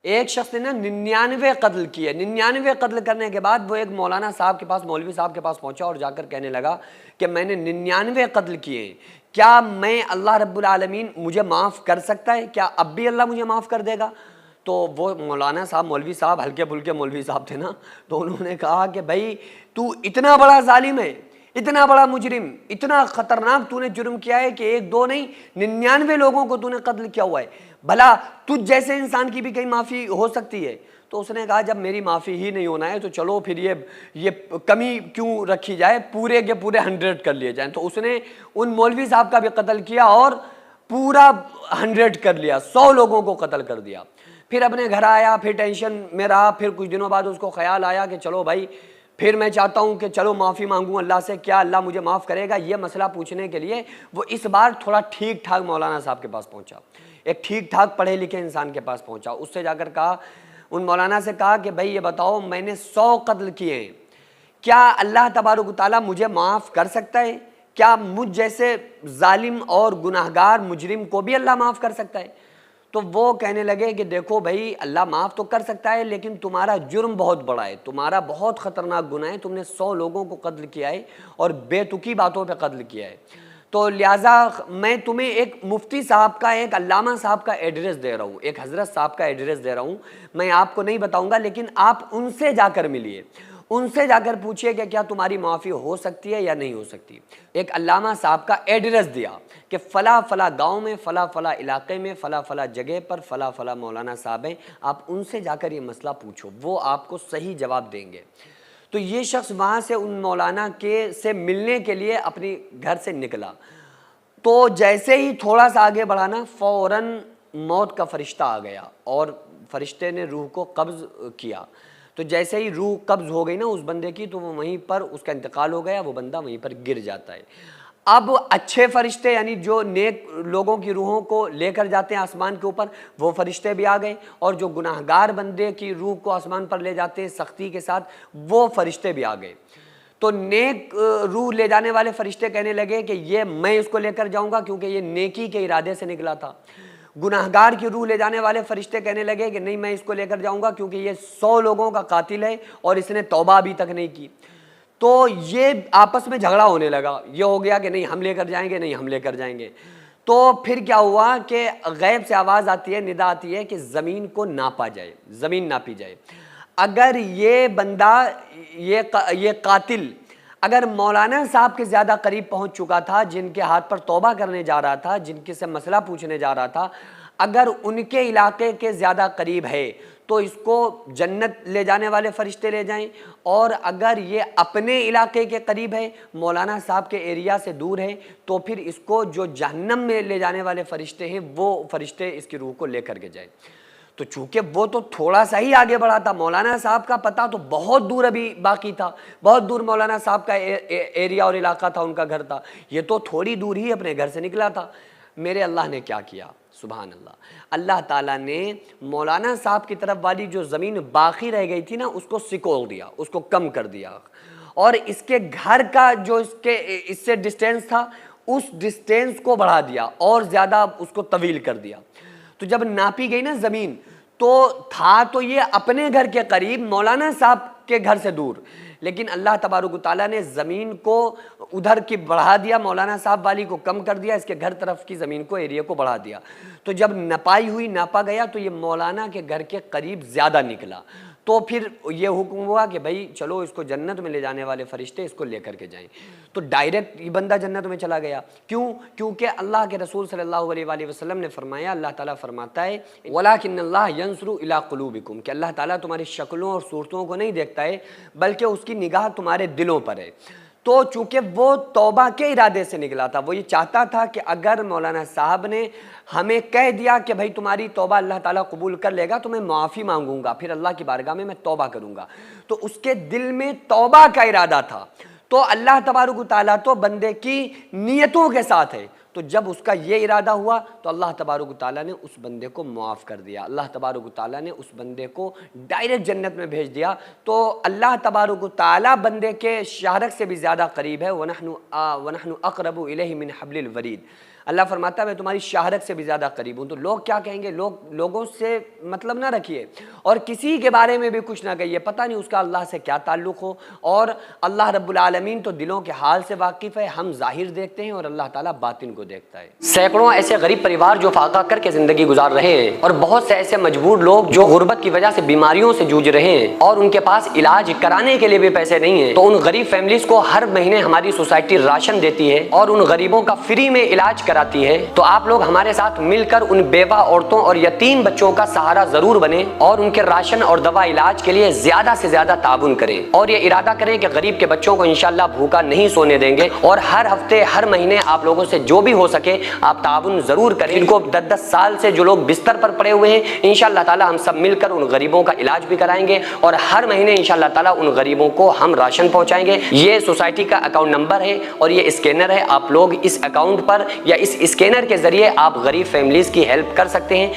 ایک شخص نے نا 99 قتل کیے، 99 قتل کرنے کے بعد وہ ایک مولانا صاحب کے پاس، مولوی صاحب کے پاس پہنچا اور جا کر کہنے لگا کہ میں نے 99 قتل کیے ہیں، کیا میں اللہ رب العالمین مجھے معاف کر سکتا ہے؟ کیا اب بھی اللہ مجھے معاف کر دے گا؟ تو وہ مولانا صاحب، مولوی صاحب ہلکے پھلکے مولوی صاحب تھے نا، تو انہوں نے کہا کہ بھائی تو اتنا بڑا ظالم ہے، اتنا بڑا مجرم، اتنا خطرناک تو نے جرم کیا ہے کہ ایک دو نہیں 99 لوگوں کو تو نے قتل کیا ہوا ہے، بھلا تجھ جیسے انسان کی بھی کہیں معافی ہو سکتی ہے؟ تو اس نے کہا جب میری معافی ہی نہیں ہونا ہے تو چلو پھر یہ کمی کیوں رکھی جائے، پورے کے پورے 100 کر لیے جائیں۔ تو اس نے ان مولوی صاحب کا بھی قتل کیا اور پورا 100 کر لیا، 100 لوگوں کو قتل کر دیا۔ پھر اپنے گھر آیا، پھر ٹینشن میں رہا، پھر کچھ دنوں بعد اس کو خیال آیا کہ چلو بھائی پھر میں چاہتا ہوں کہ چلو معافی مانگوں اللہ سے، کیا اللہ مجھے معاف کرے گا؟ یہ مسئلہ پوچھنے کے لیے وہ اس بار تھوڑا ٹھیک ٹھاک مولانا صاحب کے پاس پہنچا، ایک ٹھیک ٹھاک پڑھے لکھے انسان کے پاس پہنچا۔ اس سے جا کر کہا، ان مولانا سے کہا کہ بھائی یہ بتاؤ میں نے 100 قتل کیے ہیں، کیا اللہ تبارک و تعالیٰ مجھے معاف کر سکتا ہے؟ کیا مجھ جیسے ظالم اور گناہگار مجرم کو بھی اللہ معاف کر سکتا ہے؟ تو وہ کہنے لگے کہ دیکھو بھائی اللہ معاف تو کر سکتا ہے لیکن تمہارا جرم بہت بڑا ہے، تمہارا بہت خطرناک گناہ ہے، تم نے 100 لوگوں کو قتل کیا ہے اور بے تکی باتوں پہ قتل کیا ہے، تو لہٰذا میں تمہیں ایک مفتی صاحب کا، ایک علامہ صاحب کا ایڈریس دے رہا ہوں، ایک حضرت صاحب کا ایڈریس دے رہا ہوں، میں آپ کو نہیں بتاؤں گا لیکن آپ ان سے جا کر ملیے، ان سے جا کر پوچھئے کہ کیا تمہاری معافی ہو سکتی ہے یا نہیں ہو سکتی۔ ایک علامہ صاحب کا ایڈریس دیا کہ فلاں فلاں گاؤں میں، فلاں فلاں علاقے میں، فلاں فلاں جگہ پر فلاں فلاں مولانا صاحب ہیں، آپ ان سے جا کر یہ مسئلہ پوچھو، وہ آپ کو صحیح جواب دیں گے۔ تو یہ شخص وہاں سے ان مولانا سے ملنے کے لیے اپنی گھر سے نکلا، تو جیسے ہی تھوڑا سا آگے بڑھانا فوراً موت کا فرشتہ آ گیا اور فرشتے نے روح کو قبض کیا۔ تو جیسے ہی روح قبض ہو گئی نا اس بندے کی، تو وہ وہیں پر اس کا انتقال ہو گیا، وہ بندہ وہیں پر گر جاتا ہے۔ اب اچھے فرشتے یعنی جو نیک لوگوں کی روحوں کو لے کر جاتے ہیں آسمان کے اوپر، وہ فرشتے بھی آ گئے، اور جو گناہگار بندے کی روح کو آسمان پر لے جاتے ہیں سختی کے ساتھ، وہ فرشتے بھی آ گئے۔ تو نیک روح لے جانے والے فرشتے کہنے لگے کہ یہ میں اس کو لے کر جاؤں گا کیونکہ یہ نیکی کے ارادے سے نکلا تھا۔ گناہگار کی روح لے جانے والے فرشتے کہنے لگے کہ نہیں میں اس کو لے کر جاؤں گا کیونکہ یہ 100 لوگوں کا قاتل ہے اور اس نے توبہ ابھی تک نہیں کی۔ تو یہ آپس میں جھگڑا ہونے لگا، یہ ہو گیا کہ نہیں ہم لے کر جائیں گے، نہیں ہم لے کر جائیں گے۔ تو پھر کیا ہوا کہ غیب سے آواز آتی ہے، ندا آتی ہے کہ زمین کو ناپا جائے، زمین ناپی جائے۔ اگر یہ بندہ، یہ قاتل اگر مولانا صاحب کے زیادہ قریب پہنچ چکا تھا، جن کے ہاتھ پر توبہ کرنے جا رہا تھا، جن کے سے مسئلہ پوچھنے جا رہا تھا، اگر ان کے علاقے کے زیادہ قریب ہے تو اس کو جنت لے جانے والے فرشتے لے جائیں، اور اگر یہ اپنے علاقے کے قریب ہے، مولانا صاحب کے ایریا سے دور ہے، تو پھر اس کو جو جہنم میں لے جانے والے فرشتے ہیں وہ فرشتے اس کی روح کو لے کر کے جائیں۔ تو چونکہ وہ تو تھوڑا سا ہی آگے بڑھا تھا، مولانا صاحب کا پتہ تو بہت دور ابھی باقی تھا، بہت دور مولانا صاحب کا ایریا اور علاقہ تھا، ان کا گھر تھا، یہ تو تھوڑی دور ہی اپنے گھر سے نکلا تھا۔ میرے اللہ نے کیا کیا، سبحان اللہ، اللہ تعالیٰ نے مولانا صاحب کی طرف والی جو زمین باقی رہ گئی تھی نا، اس کو سکول دیا، اس کو کم کر دیا، اور اس کے گھر کا جو اس سے ڈسٹینس تھا، اس ڈسٹینس کو بڑھا دیا اور زیادہ اس کو طویل کر دیا۔ تو جب ناپی گئی نا زمین، تو تھا تو یہ اپنے گھر کے قریب، مولانا صاحب کے گھر سے دور، لیکن اللہ تبارک و تعالیٰ نے زمین کو ادھر کی بڑھا دیا، مولانا صاحب والی کو کم کر دیا، اس کے گھر طرف کی زمین کو، ایریا کو بڑھا دیا۔ تو جب نپائی ہوئی، ناپا گیا، تو یہ مولانا کے گھر کے قریب زیادہ نکلا، تو پھر یہ حکم ہوا کہ بھائی چلو اس کو جنت میں لے جانے والے فرشتے اس کو لے کر کے جائیں۔ تو ڈائریکٹ یہ بندہ جنت میں چلا گیا، کیوں؟ کیونکہ اللہ کے رسول صلی اللہ علیہ وآلہ وسلم نے فرمایا، اللہ تعالیٰ فرماتا ہے وَلَٰكِنَّ اللَّهَ يَنْظُرُ إِلَىٰ قُلُوبِكُمْ، کہ اللہ تعالیٰ تمہاری شکلوں اور صورتوں کو نہیں دیکھتا ہے بلکہ اس کی نگاہ تمہارے دلوں پر ہے۔ تو چونکہ وہ توبہ کے ارادے سے نکلا تھا، وہ یہ چاہتا تھا کہ اگر مولانا صاحب نے ہمیں کہہ دیا کہ بھائی تمہاری توبہ اللہ تعالیٰ قبول کر لے گا تو میں معافی مانگوں گا، پھر اللہ کی بارگاہ میں توبہ کروں گا، تو اس کے دل میں توبہ کا ارادہ تھا۔ تو اللہ تبارک و تعالیٰ تو بندے کی نیتوں کے ساتھ ہے، تو جب اس کا یہ ارادہ ہوا تو اللہ تبارک و تعالیٰ نے اس بندے کو معاف کر دیا، اللہ تبارک و تعالیٰ نے اس بندے کو ڈائریکٹ جنت میں بھیج دیا۔ تو اللہ تبارک و تعالیٰ بندے کے شہرک سے بھی زیادہ قریب ہے، وَنَحْنُ أَقْرَبُ إِلَيْهِ مِنْ حَبْلِ الْوَرِيدِ، اللہ فرماتا ہے میں تمہاری شہرت سے بھی زیادہ قریب ہوں. تو لوگ کیا کہیں گے؟ لوگوں سے مطلب نہ رکھیے اور کسی کے بارے میں بھی کچھ نہ کہیے. پتہ نہیں اس کا اللہ سے کیا تعلق ہو. اور اللہ رب العالمین تو دلوں کے حال سے واقف ہے. ہم ظاہر دیکھتے ہیں اور اللہ تعالیٰ باطن کو دیکھتا ہے. سینکڑوں ایسے غریب پریوار جو فاقہ کر کے زندگی گزار رہے ہیں اور بہت سے ایسے مجبور لوگ جو غربت کی وجہ سے بیماریوں سے جوجھ رہے ہیں اور ان کے پاس علاج کرانے کے لیے بھی پیسے نہیں ہیں. تو ان غریب فیملیز کو ہر مہینے ہماری سوسائٹی راشن دیتی ہے اور ان غریبوں کا فری میں علاج کراتی ہے. تو آپ لوگ ہمارے ساتھ مل کر ان بیوہ عورتوں اور یتیم بچوں کا سہارا ضرور بنیں اور ان کے راشن اور دوا علاج کے لیے زیادہ سے زیادہ تعاون کریں اور یہ ارادہ کریں کہ غریب کے بچوں کو انشاءاللہ بھوکا نہیں سونے دیں گے. اور ہر ہفتے ہر مہینے آپ لوگوں سے جو بھی ہو سکے آپ تعاون ضرور کریں. ان کو 10-10 سال سے جو لوگ بستر پر پڑے ہوئے ہیں انشاءاللہ تعالی ہم سب مل کر ان غریبوں کا علاج بھی کرائیں گے اور ہر مہینے انشاءاللہ تعالی ان غریبوں کو ہم راشن پہنچائیں گے. یہ سوسائٹی کا اکاؤنٹ نمبر ہے اور یہ اسکینر ہے. آپ لوگ اس اکاؤنٹ پر یا اس اسکینر کے ذریعے آپ غریب فیملیز کی ہیلپ کر سکتے ہیں.